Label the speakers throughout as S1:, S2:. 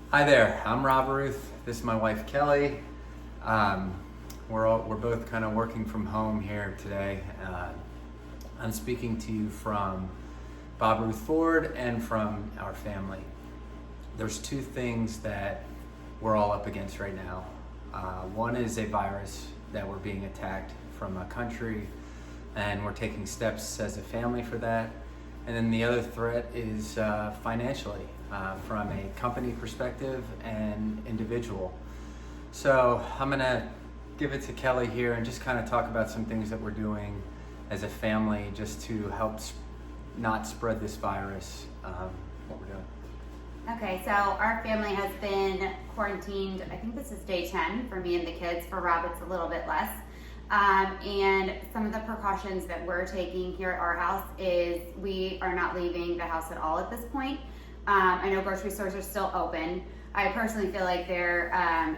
S1: Hi there, I'm Rob Ruth. This is my wife Kelly. We're both kind of working from home here today. I'm speaking to you from Bob Ruth Ford and from our family. There's two things that we're all up against right now. One is a virus that we're being attacked from a country, and we're taking steps as a family for that. And then the other threat is financially, from a company perspective and individual. So I'm gonna give it to Kelly here and just kind of talk about some things that we're doing as a family just to help not spread this virus, what we're doing.
S2: Okay, so our family has been quarantined, I think this is day 10 for me and the kids. For Rob, it's a little bit less. And some of the precautions that we're taking here at our house is we are not leaving the house at all at this point. I know grocery stores are still open. I personally feel like they're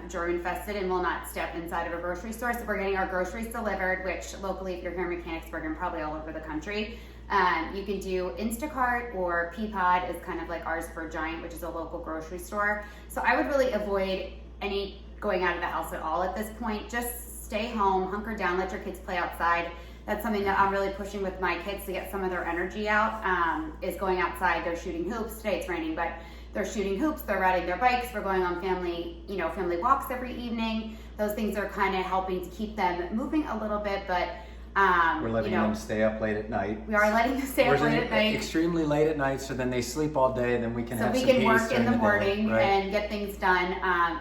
S2: germ infested and will not step inside of a grocery store. So we're getting our groceries delivered, which locally, if you're here in Mechanicsburg and probably all over the country, you can do Instacart or Peapod is kind of like ours for Giant, which is a local grocery store. So I would really avoid any going out of the house at all at this point. Just stay home, hunker down, let your kids play outside. That's something that I'm really pushing with my kids to get some of their energy out, is going outside. They're shooting hoops. Today it's raining, but they're shooting hoops, they're riding their bikes, we're going on family walks every evening. Those things are kind of helping to keep them moving a little bit, but
S1: We're letting them stay up late at night.
S2: we are letting them stay up late at night.
S1: Extremely late at night, so then they sleep all day, and then we can
S2: So
S1: have
S2: we
S1: some
S2: can
S1: peace
S2: work in
S1: during
S2: the morning
S1: day, right?
S2: and get things done.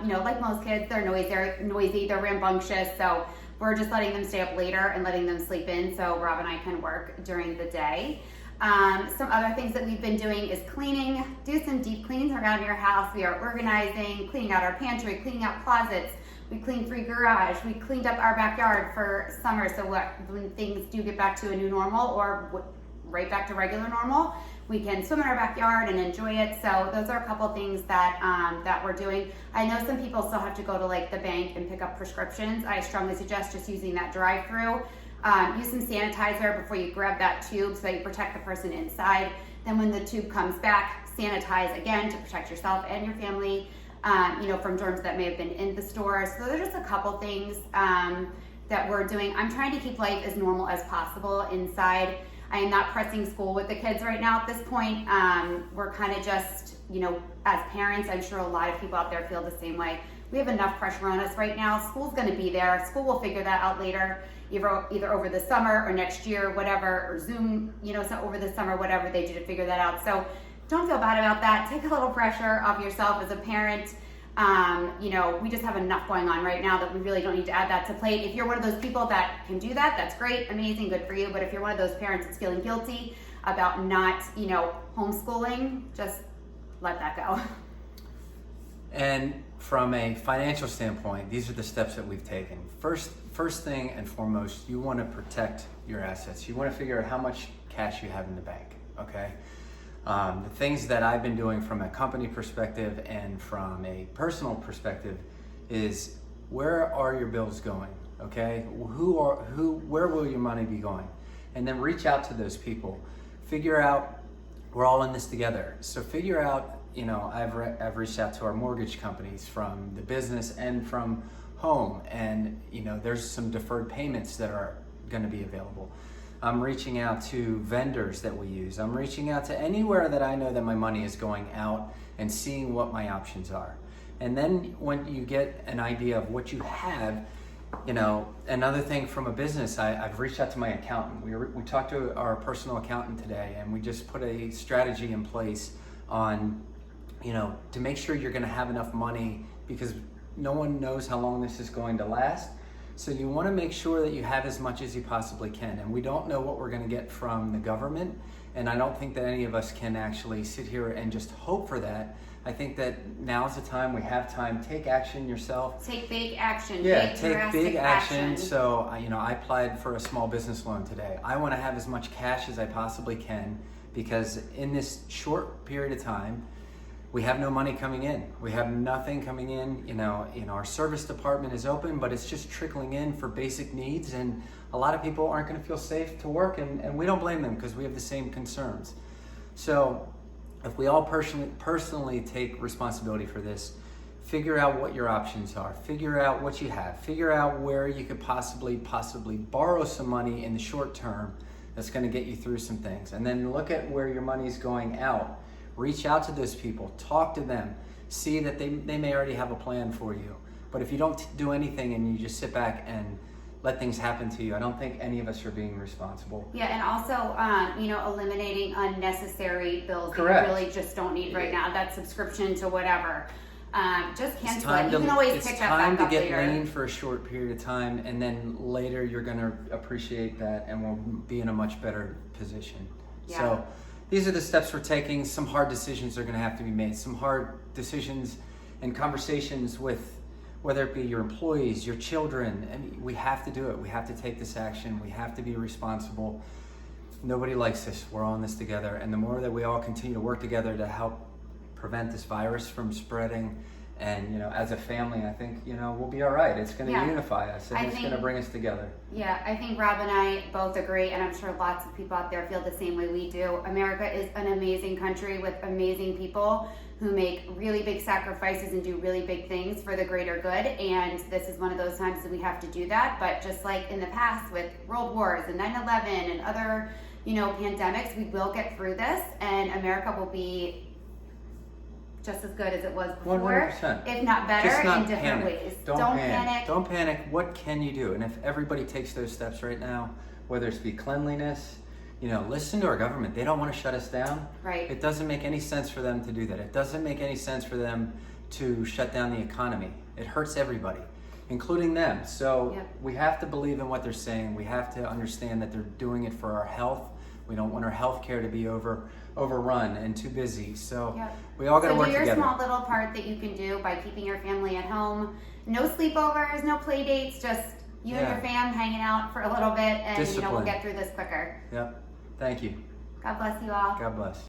S2: Like most kids, they're noisy, they're rambunctious. So we're just letting them stay up later and letting them sleep in so Rob and I can work during the day. Some other things that we've been doing is cleaning. Do some deep cleans around your house. We are organizing, cleaning out our pantry, cleaning out closets. We cleaned 3 garage. We cleaned up our backyard for summer. So when things do get back to a new normal or right back to regular normal, we can swim in our backyard and enjoy it. So those are a couple things that we're doing. I know some people still have to go to like the bank and pick up prescriptions. I strongly suggest just using that drive-through. Use some sanitizer before you grab that tube so that you protect the person inside. Then when the tube comes back, sanitize again to protect yourself and your family, from germs that may have been in the store. So those are just a couple things that we're doing. I'm trying to keep life as normal as possible inside. I am not pressing school with the kids right now at this point. We're kind of just, as parents, I'm sure a lot of people out there feel the same way. We have enough pressure on us right now. School's going to be there. School will figure that out later, either over the summer or next year, whatever, or Zoom, so over the summer, whatever they do to figure that out. So don't feel bad about that. Take a little pressure off yourself as a parent. We just have enough going on right now that we really don't need to add that to plate. If you're one of those people that can do that, that's great, amazing, good for you. But if you're one of those parents that's feeling guilty about not, homeschooling, just let that go.
S1: And from a financial standpoint, these are the steps that we've taken. First thing and foremost, you want to protect your assets. You want to figure out how much cash you have in the bank, okay? The things that I've been doing from a company perspective and from a personal perspective is, where are your bills going, okay? Where will your money be going? And then reach out to those people. Figure out, we're all in this together. So figure out, I've reached out to our mortgage companies from the business and from home, and there's some deferred payments that are going to be available. I'm reaching out to vendors that we use. I'm reaching out to anywhere that I know that my money is going out and seeing what my options are. And then when you get an idea of what you have, another thing from a business, I've reached out to my accountant. We talked to our personal accountant today, and we just put a strategy in place on, to make sure you're going to have enough money, because no one knows how long this is going to last. So you want to make sure that you have as much as you possibly can. And we don't know what we're going to get from the government. And I don't think that any of us can actually sit here and just hope for that. I think that now's the time. We have time. Take action yourself.
S2: Take big action.
S1: Yeah, take big action. So, I applied for a small business loan today. I want to have as much cash as I possibly can, because in this short period of time, we have no money coming in. We have nothing coming in. Our service department is open, but it's just trickling in for basic needs. And a lot of people aren't going to feel safe to work, and we don't blame them, because we have the same concerns. So if we all personally take responsibility for this, figure out what your options are, figure out what you have, figure out where you could possibly borrow some money in the short term that's going to get you through some things. And then look at where your money's going out. Reach out to those people, talk to them, see that they may already have a plan for you. But if you don't do anything and you just sit back and let things happen to you, I don't think any of us are being responsible.
S2: Yeah, and also, eliminating unnecessary bills
S1: Correct.
S2: that you really just don't need right now. That subscription to whatever. Just
S1: It's
S2: cancel it. You can always pick that
S1: time
S2: back up
S1: to get
S2: later.
S1: lean for a short period of time, and then later you're going to appreciate that and we'll be in a much better position.
S2: Yeah.
S1: So these are the steps we're taking. Some hard decisions are going to have to be made. Some hard decisions and conversations with whether it be your employees, your children. I mean, we have to do it. We have to take this action. We have to be responsible. Nobody likes this. We're all in this together. And the more that we all continue to work together to help prevent this virus from spreading, and as a family, I think we'll be all right. It's going to unify us, and it's going to bring us together.
S2: Yeah, I think Rob and I both agree, and I'm sure lots of people out there feel the same way we do. America is an amazing country with amazing people who make really big sacrifices and do really big things for the greater good, and this is one of those times that we have to do that. But just like in the past with world wars and 9/11 and other pandemics, we will get through this, and America will be just as good as it was before,
S1: 100%.
S2: if not better,
S1: Just not
S2: in different
S1: panic.
S2: ways.
S1: Don't panic. Don't panic. What can you do? And if everybody takes those steps right now, whether it's be cleanliness, listen to our government. They don't want to shut us down.
S2: Right.
S1: It doesn't make any sense for them to do that. It doesn't make any sense for them to shut down the economy. It hurts everybody, including them. So we have to believe in what they're saying. We have to understand that they're doing it for our health. We don't want our health care to be overrun and too busy. So we all got to work together.
S2: So do your small little part that you can do by keeping your family at home. No sleepovers, no play dates, just you and your fam hanging out for a little bit, and we'll get through this quicker.
S1: Yep. Thank you.
S2: God bless you all.
S1: God bless.